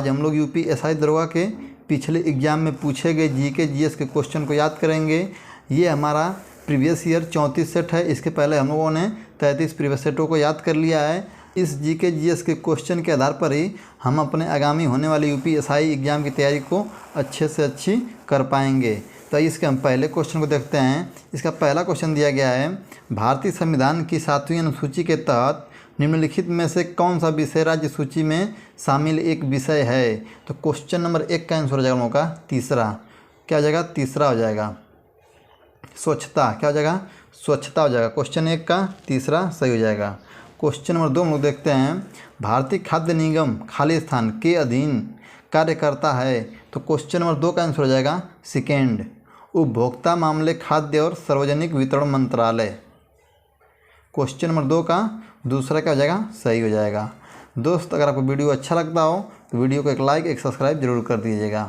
आज हम लोग यूपीएसआई दरोगा के पिछले एग्जाम में पूछे गए जीके जीएस के क्वेश्चन को याद करेंगे। ये हमारा प्रीवियस ईयर 34 सेट है। इसके पहले हम लोगों ने 33 प्रीवियस सेटों को याद कर लिया है। इस जीके जीएस के क्वेश्चन के आधार पर ही हम अपने आगामी होने वाले यूपीएसआई एग्ज़ाम की तैयारी को अच्छे से अच्छी कर पाएंगे। तो इसके हम पहले क्वेश्चन को देखते हैं। इसका पहला क्वेश्चन दिया गया है, भारतीय संविधान की 7वीं अनुसूची के तहत निम्नलिखित में से कौन सा विषय राज्य सूची में शामिल एक विषय है। तो क्वेश्चन नंबर 1 का आंसर हो जाएगा हम लोगों का तीसरा। क्या हो जाएगा? तीसरा हो जाएगा। स्वच्छता, क्या हो जाएगा? स्वच्छता हो जाएगा। क्वेश्चन 1 का तीसरा सही हो जाएगा। क्वेश्चन नंबर 2 हम लोग देखते हैं, भारतीय खाद्य निगम खालिस्तान के अधीन कार्य करता है। तो क्वेश्चन नंबर 2 का आंसर हो जाएगा सेकेंड, उपभोक्ता मामले खाद्य और सार्वजनिक वितरण मंत्रालय। क्वेश्चन नंबर 2 का दूसरा क्या हो जाएगा? सही हो जाएगा। दोस्त, अगर आपको वीडियो अच्छा लगता हो तो वीडियो को एक लाइक एक सब्सक्राइब जरूर कर दीजिएगा।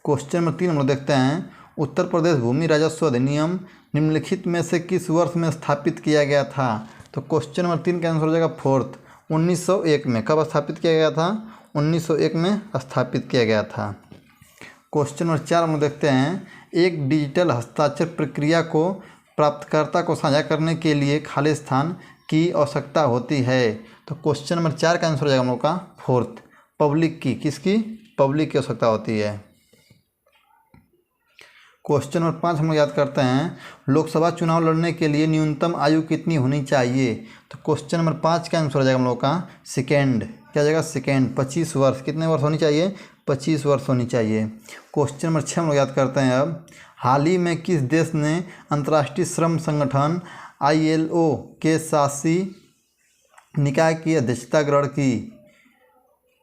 क्वेश्चन नंबर 3 हम लोग देखते हैं, उत्तर प्रदेश भूमि राजस्व अधिनियम निम्नलिखित में से किस वर्ष में स्थापित किया गया था। तो क्वेश्चन नंबर 3 का आंसर हो जाएगा फोर्थ, 1901 में। कब स्थापित किया गया था? 1901 में स्थापित किया गया था। क्वेश्चन नंबर 4 हम लोग देखते हैं, एक डिजिटल हस्ताक्षर प्रक्रिया को प्राप्तकर्ता को साझा करने के लिए खालिस्तान की आवश्यकता होती है। तो क्वेश्चन नंबर 4 का आंसर हो जाएगा हम लोग का फोर्थ, पब्लिक की। किसकी? पब्लिक की आवश्यकता होती है। क्वेश्चन नंबर 5 हम लोग याद करते हैं, लोकसभा चुनाव लड़ने के लिए न्यूनतम आयु कितनी होनी चाहिए। तो क्वेश्चन नंबर 5 का आंसर हो जाएगा हम लोग का सेकेंड। क्या हो जाएगा? सेकेंड, 25 वर्ष। कितने वर्ष होनी चाहिए? 25 वर्ष होनी चाहिए। क्वेश्चन नंबर 6 हम लोग याद करते हैं, अब हाल ही में किस देश ने अंतर्राष्ट्रीय श्रम संगठन ILO के शासी निकाय की अध्यक्षता ग्रहण की।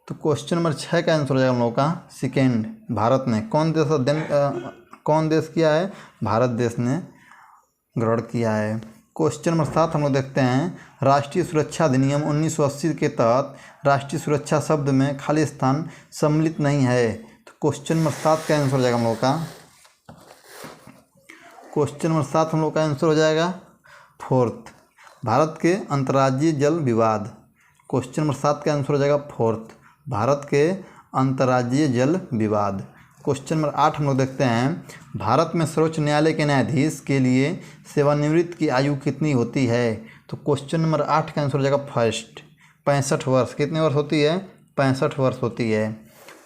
तो क्वेश्चन नंबर 6 का आंसर हो जाएगा हम लोग का सेकेंड, भारत ने। कौन देश किया है? भारत देश ने ग्रहण किया है। क्वेश्चन नंबर 7 हम लोग देखते हैं, राष्ट्रीय सुरक्षा अधिनियम 1980 के तहत राष्ट्रीय सुरक्षा शब्द में खालिस्तान सम्मिलित नहीं है। तो क्वेश्चन नंबर 7 का आंसर हो जाएगा हम लोग का क्वेश्चन नंबर 7 हम लोग का आंसर हो जाएगा फोर्थ, भारत के अंतर्राज्यीय जल विवाद। क्वेश्चन नंबर 7 का आंसर हो जाएगा फोर्थ, भारत के अंतर्राज्यीय जल विवाद। क्वेश्चन नंबर 8 हम लोग देखते हैं, भारत में सर्वोच्च न्यायालय के न्यायाधीश के लिए सेवानिवृत्ति की आयु कितनी होती है। तो क्वेश्चन नंबर 8 का आंसर हो जाएगा फर्स्ट, 65 वर्ष। कितने वर्ष होती है? 65 वर्ष होती है।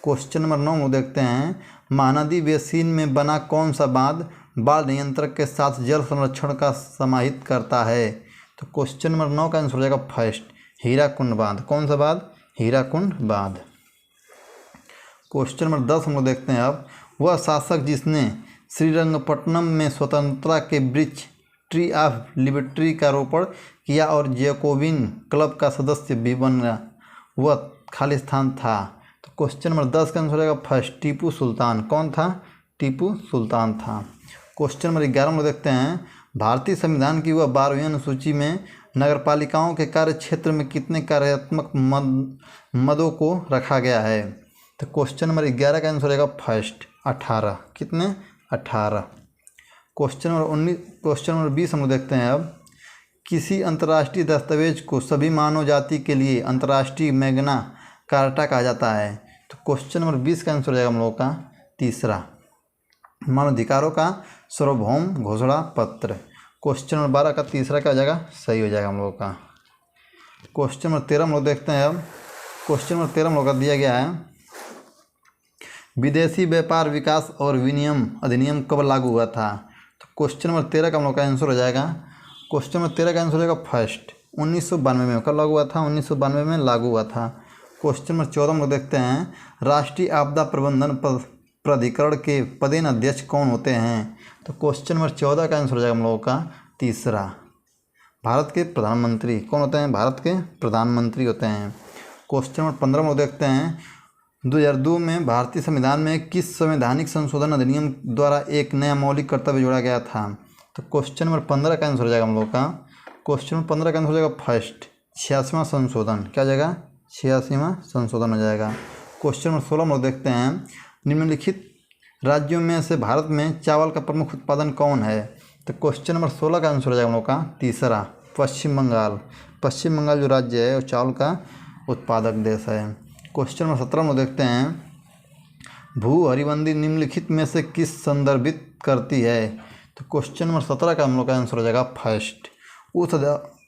क्वेश्चन नंबर 9 हम लोग देखते हैं, महानदी बेसिन में बना कौन सा बांध बाढ़ नियंत्रक के साथ जल संरक्षण का समाहित करता है। तो क्वेश्चन नंबर 9 का आंसर हो जाएगा फर्स्ट, हीराकुंड बांध। कौन सा बांध? हीराकुंड बांध। क्वेश्चन नंबर 10 हम लोग देखते हैं, अब वह शासक जिसने श्रीरंगपट्टनम में स्वतंत्रता के वृक्ष ट्री ऑफ लिबर्टी का रोपण किया और जैकोबिन क्लब का सदस्य भी बना, वह खालिस्तान था। तो क्वेश्चन नंबर 10 का आंसर हो जाएगा फर्स्ट, टीपू सुल्तान। कौन था? टीपू सुल्तान था। क्वेश्चन नंबर 11 में देखते हैं, भारतीय संविधान की वह 12वीं अनुसूची में नगरपालिकाओं के कार्य क्षेत्र में कितने कार्यात्मक मदों को रखा गया है। तो क्वेश्चन नंबर 11 का आंसर हो जाएगा फर्स्ट, 18। कितने? 18। क्वेश्चन नंबर 20 हम लोग देखते हैं, अब किसी अंतर्राष्ट्रीय दस्तावेज को सभी मानव जाति के लिए अंतर्राष्ट्रीय मैग्ना कार्टा कहा जाता है। तो क्वेश्चन नंबर 20 का आंसर हो जाएगा हम लोग का तीसरा, मानवाधिकारों का सार्वभौम घोषणा पत्र। क्वेश्चन नंबर 12 का तीसरा क्या हो जाएगा? सही हो जाएगा हम लोग का। क्वेश्चन नंबर 13 हम लोग देखते हैं, अब क्वेश्चन नंबर 13 हम लोग का दिया गया है, विदेशी व्यापार विकास और विनिमय अधिनियम कब लागू हुआ था। तो क्वेश्चन नंबर 13 का हम लोग का आंसर हो जाएगा, क्वेश्चन नंबर 13 का आंसर हो जाएगा फर्स्ट, 1992 में। कब लागू हुआ था? 1992 में लागू हुआ था। क्वेश्चन नंबर 14 हम लोग देखते हैं, राष्ट्रीय आपदा प्रबंधन प्राधिकरण के पदेन अध्यक्ष कौन होते हैं। तो क्वेश्चन नंबर 14 का आंसर हो जाएगा हम लोगों का तीसरा, भारत के प्रधानमंत्री। कौन होते हैं? भारत के प्रधानमंत्री होते हैं। क्वेश्चन नंबर 15 हम लोग देखते हैं, 2002 में भारतीय संविधान में किस संवैधानिक संशोधन अधिनियम द्वारा एक नया मौलिक कर्तव्य जोड़ा गया था। तो क्वेश्चन नंबर 15 का आंसर हो जाएगा हम लोग का क्वेश्चन नंबर 15 का आंसर हो जाएगा फर्स्ट, 86वां संशोधन। क्या हो जाएगा? 86वां संशोधन हो जाएगा। क्वेश्चन नंबर 16 हम लोग देखते हैं, निम्नलिखित राज्यों में से भारत में चावल का प्रमुख उत्पादन कौन है। तो क्वेश्चन नंबर 16 का आंसर हो जाएगा हम लोग का तीसरा, पश्चिम बंगाल। पश्चिम बंगाल जो राज्य है वो चावल का उत्पादक देश है। क्वेश्चन नंबर 17 में देखते हैं, भू हरिबंदी निम्नलिखित में से किस संदर्भित करती है। तो क्वेश्चन नंबर 17 का हम लोग का आंसर हो जाएगा फर्स्ट,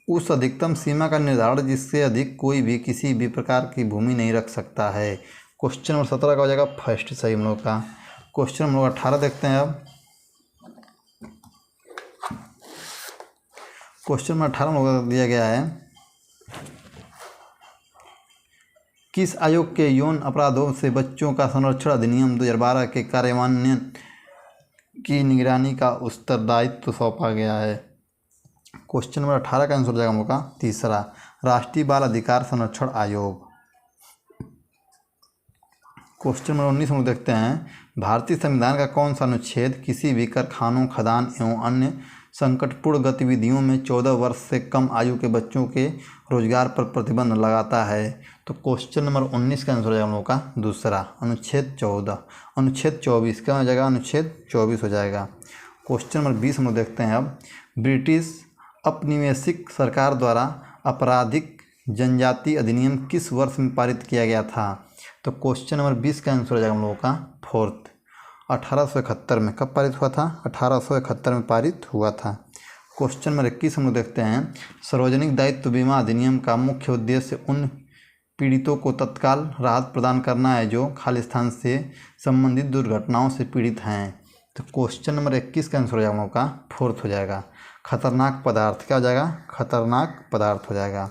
उस अधिकतम सीमा का निर्धारण जिससे अधिक कोई भी किसी भी प्रकार की भूमि नहीं रख सकता है। क्वेश्चन नंबर 17 का हो जाएगा फर्स्ट सही हम लोग का। क्वेश्चन नंबर 18 देखते हैं अब। क्वेश्चन नंबर 18 में लोग दिया गया है, किस आयोग के यौन अपराधों से बच्चों का संरक्षण अधिनियम 2012 के कार्यान्वयन की निगरानी का उत्तरदायित्व सौंपा गया है। क्वेश्चन नंबर 18 का आंसर हो जाएगा हम लोग का तीसरा, राष्ट्रीय बाल अधिकार संरक्षण आयोग। क्वेश्चन नंबर 19 हम लोग देखते हैं, भारतीय संविधान का कौन सा अनुच्छेद किसी भी कारखानों, खदान एवं अन्य संकटपूर्ण गतिविधियों में 14 वर्ष से कम आयु के बच्चों के रोजगार पर प्रतिबंध लगाता है। तो क्वेश्चन नंबर 19 का आंसर हो जाएगा हम लोग का दूसरा, अनुच्छेद 14। अनुच्छेद 24 क्या हो जाएगा, अनुच्छेद 24 हो जाएगा। क्वेश्चन नंबर 20 हम लोग देखते हैं अब, ब्रिटिश औपनिवेशिक सरकार द्वारा आपराधिक जनजाति अधिनियम किस वर्ष में पारित किया गया था। तो क्वेश्चन नंबर 20 का आंसर हो जाएगा हम लोगों का फोर्थ, 1871 में। कब पारित हुआ था, 1871 में पारित हुआ था। क्वेश्चन नंबर 21 हम लोग देखते हैं, सार्वजनिक दायित्व बीमा अधिनियम का मुख्य उद्देश्य उन पीड़ितों को तत्काल राहत प्रदान करना है जो खालिस्तान से संबंधित दुर्घटनाओं से पीड़ित हैं। तो क्वेश्चन नंबर 21 का आंसर हो जाएगा हम लोग का फोर्थ हो जाएगा, खतरनाक पदार्थ। क्या हो जाएगा, खतरनाक पदार्थ हो जाएगा।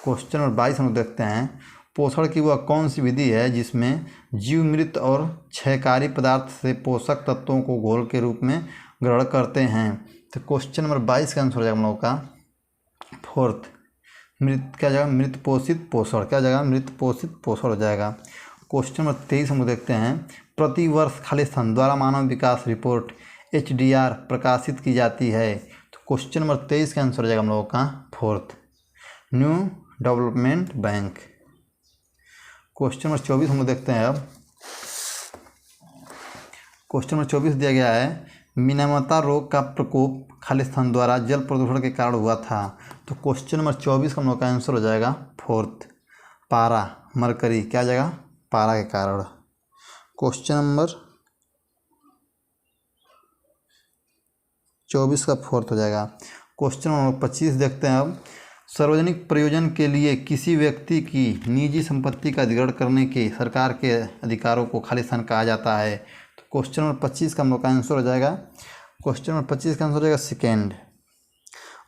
क्वेश्चन नंबर 22 हम लोग देखते हैं, पोषण की वह कौन सी विधि है जिसमें जीव मृत और क्षयकारी पदार्थ से पोषक तत्वों को घोल के रूप में ग्रहण करते हैं। तो क्वेश्चन नंबर 22 का आंसर हो जाएगा हम लोगों का फोर्थ, मृत क्या जाएगा, मृत पोषित पोषण। क्या जाएगा, मृत पोषित पोषण हो जाएगा। क्वेश्चन नंबर 23 हम लोग देखते हैं, प्रति वर्ष खालिस्तान द्वारा मानव विकास रिपोर्ट HDR प्रकाशित की जाती है। तो क्वेश्चन नंबर 23 का आंसर हो जाएगा हम लोगों का fourth, new development bank. Question number 24 हम लोग देखते हैं अब। क्वेश्चन नंबर 24 दिया गया है, मिनामता रोग का प्रकोप खालिस्तान द्वारा जल प्रदूषण के कारण हुआ था। तो क्वेश्चन नंबर 24 का हम लोग का आंसर हो जाएगा फोर्थ, पारा मरकरी। क्या जाएगा, पारा के कारण। क्वेश्चन नंबर 24 का फोर्थ हो जाएगा। क्वेश्चन नंबर 25 देखते हैं अब, सार्वजनिक प्रयोजन के लिए किसी व्यक्ति की निजी संपत्ति का अधिग्रहण करने के सरकार के अधिकारों को खालिस्तान कहा जाता है। तो क्वेश्चन नंबर 25 का हम लोग का आंसर हो जाएगा, क्वेश्चन नंबर 25 का आंसर हो जाएगा सेकेंड,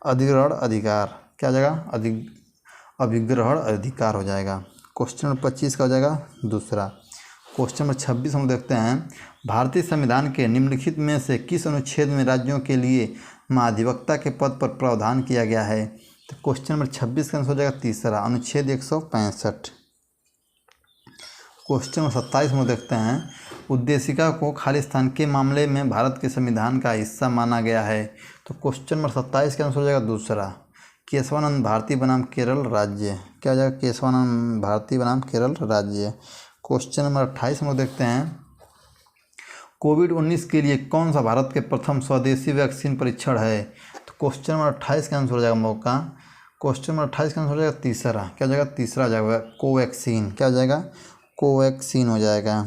अधिग्रहण अधिकार। क्या हो जाएगा, अभिग्रहण अधिकार हो जाएगा। क्वेश्चन नंबर 25 का हो जाएगा दूसरा। क्वेश्चन नंबर 26 हम देखते हैं, भारतीय संविधान के निम्नलिखित में से किस अनुच्छेद में राज्यों के लिए महाधिवक्ता के पद पर प्रावधान किया गया है। तो क्वेश्चन नंबर 26 का आंसर हो जाएगा तीसरा, अनुच्छेद 165। क्वेश्चन नंबर 27 में देखते हैं, उद्देशिका को खालिस्तान के मामले में भारत के संविधान का हिस्सा माना गया है। तो क्वेश्चन नंबर 27 का आंसर हो जाएगा दूसरा, केशवानंद भारती बनाम केरल राज्य। क्या हो जाएगा, केशवानंद भारती बनाम केरल राज्य। क्वेश्चन नंबर 28 में देखते हैं, कोविड-19 के लिए कौन सा भारत के प्रथम स्वदेशी वैक्सीन परीक्षण है। तो क्वेश्चन नंबर 28 का आंसर हो जाएगा हम लोग का, क्वेश्चन नंबर 28 का आंसर हो जाएगा तीसरा। क्या हो जाएगा, तीसरा हो जाएगा कोवैक्सीन। क्या हो जाएगा, कोवैक्सीन हो जाएगा।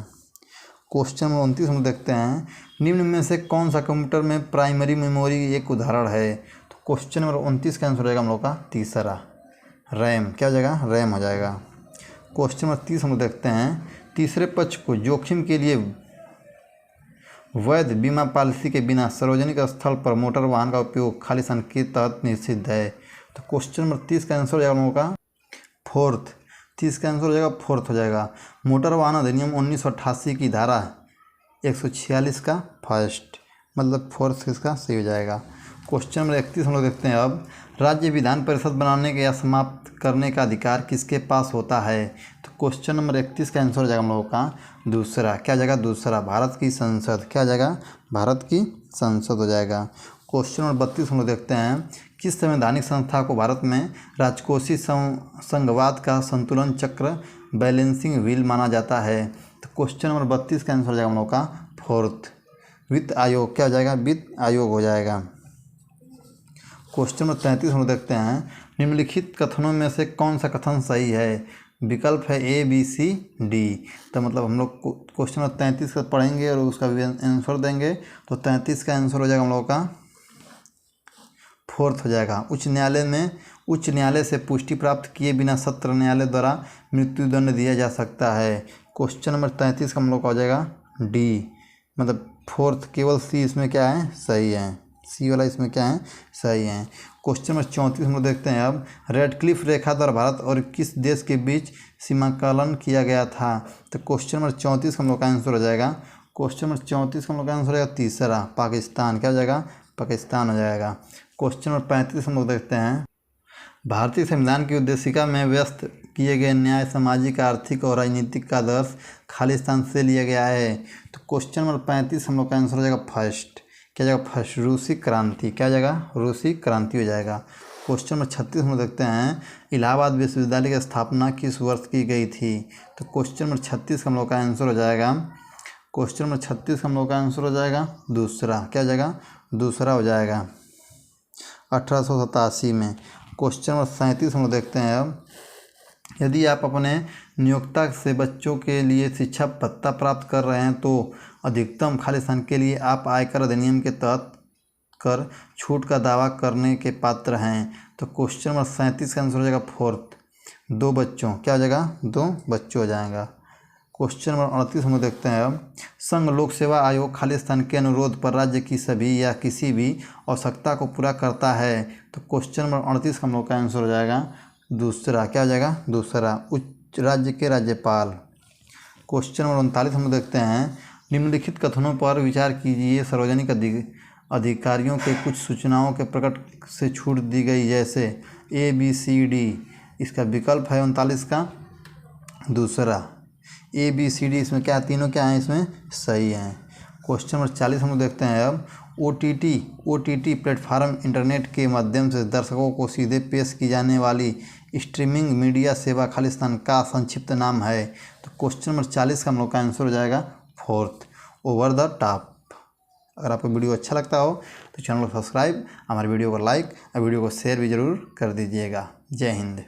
क्वेश्चन नंबर 29 हम देखते हैं, निम्न में से कौन सा कंप्यूटर में प्राइमरी मेमोरी एक उदाहरण है। तो क्वेश्चन नंबर 29 का आंसर हो जाएगा हम लोग का तीसरा, रैम। क्या हो जाएगा, रैम हो जाएगा। क्वेश्चन नंबर 30 हम देखते हैं, तीसरे पक्ष को जोखिम के लिए वैध बीमा पॉलिसी के बिना सार्वजनिक स्थल पर मोटर वाहन का उपयोग खालिस्तान के तहत निषिद्ध है। तो क्वेश्चन नंबर 30 का आंसर हो जाएगा हम लोगों का फोर्थ, 30 का आंसर हो जाएगा फोर्थ हो जाएगा, मोटर वाहन अधिनियम 1988 की धारा 146 का फर्स्ट, मतलब फोर्थ किसका सही हो जाएगा। क्वेश्चन नंबर 31 हम लोग देखते हैं अब, राज्य विधान परिषद बनाने के या समाप्त करने का अधिकार किसके पास होता है। तो क्वेश्चन नंबर 31 का आंसर हो जाएगा हम लोगों का दूसरा। क्या जाएगा, दूसरा, भारत की संसद। क्या जाएगा, भारत की संसद हो जाएगा। क्वेश्चन नंबर 32 हम लोग देखते हैं, किस संवैधानिक संस्था को भारत में राजकोषीय संघवाद का संतुलन चक्र बैलेंसिंग व्हील माना जाता है। तो क्वेश्चन नंबर 32 का आंसर हो जाएगा हम लोग का फोर्थ, वित्त आयोग। क्या हो जाएगा, वित्त आयोग हो जाएगा। क्वेश्चन नंबर 33 हम लोग देखते हैं, निम्नलिखित कथनों में से कौन सा कथन सही है। विकल्प है ए बी सी डी। तो मतलब हम लोग क्वेश्चन नंबर 33 का पढ़ेंगे और उसका भी आंसर देंगे। तो 33 का आंसर हो जाएगा हम लोग का 4th हो जाएगा। उच्च न्यायालय से पुष्टि प्राप्त किए बिना सत्र न्यायालय द्वारा मृत्युदंड दिया जा सकता है। क्वेश्चन नंबर 33 का हम लोग का हो जाएगा डी, मतलब 4th। केवल सी इसमें क्या है, सही है। सी वाला इसमें क्या है, सही है। क्वेश्चन नंबर 34 हम लोग देखते हैं अब। रेडक्लिफ रेखा द्वारा भारत और किस देश के बीच सीमाकलन किया गया था। तो क्वेश्चन नंबर 34 का हम लोग का आंसर हो जाएगा, क्वेश्चन नंबर 34 का हम लोग का आंसर हो जाएगा तीसरा, पाकिस्तान। क्या हो जाएगा, पाकिस्तान हो जाएगा। क्वेश्चन नंबर 35 हम लोग देखते हैं। भारतीय संविधान की उद्देशिका में व्यस्त किए गए न्याय, सामाजिक, आर्थिक और राजनीतिक का आदर्श खालिस्तान से लिया गया है। तो क्वेश्चन नंबर 35 हम लोग का आंसर हो जाएगा फर्स्ट। क्या जाएगा, फर्स्ट, रूसी क्रांति। क्या जाएगा, रूसी क्रांति हो जाएगा। क्वेश्चन नंबर 36 हम लोग देखते हैं। इलाहाबाद विश्वविद्यालय की स्थापना किस वर्ष की गई थी। तो क्वेश्चन नंबर 36 का हम लोग का आंसर हो जाएगा, क्वेश्चन नंबर 36 का हम लोग का आंसर हो जाएगा दूसरा। क्या हो जाएगा, दूसरा हो जाएगा, 1887 में। क्वेश्चन नंबर 37 हम लोग देखते हैं अब। यदि आप अपने नियोक्ता से बच्चों के लिए शिक्षा भत्ता प्राप्त कर रहे हैं तो अधिकतम खालिस्तान के लिए आप आयकर अधिनियम के तहत कर छूट का दावा करने के पात्र हैं। तो क्वेश्चन नंबर 37 का आंसर हो जाएगा 4th, 2 बच्चों। क्या हो जाएगा, 2 बच्चों हो जाएगा। क्वेश्चन नंबर 38 हम लोग देखते हैं अब। संघ लोक सेवा आयोग खालिस्तान के अनुरोध पर राज्य की सभी या किसी भी आवश्यकता को पूरा करता है। तो क्वेश्चन नंबर 38 का हम लोग का आंसर हो जाएगा दूसरा। क्या हो जाएगा, दूसरा, उच्च राज्य के राज्यपाल। क्वेश्चन नंबर 39 हम लोग देखते हैं। निम्नलिखित कथनों पर विचार कीजिए। सार्वजनिक अधिकारियों के कुछ सूचनाओं के प्रकट से छूट दी गई, जैसे ए बी सी डी। इसका विकल्प है 39 का दूसरा, ए बी सी डी। इसमें क्या, तीनों क्या हैं, इसमें सही हैं। क्वेश्चन नंबर 40 हम लोग देखते हैं अब। O T T platform internet के माध्यम से दर्शकों को सीधे पेश की जाने वाली स्ट्रीमिंग मीडिया सेवा खालिस्तान का संक्षिप्त नाम है। तो क्वेश्चन नंबर 40 का हम लोग का आंसर हो जाएगा 4th, ओवर द टॉप। अगर आपको वीडियो अच्छा लगता हो तो चैनल को सब्सक्राइब, हमारे वीडियो को लाइक और वीडियो को शेयर भी ज़रूर कर दीजिएगा। जय हिंद।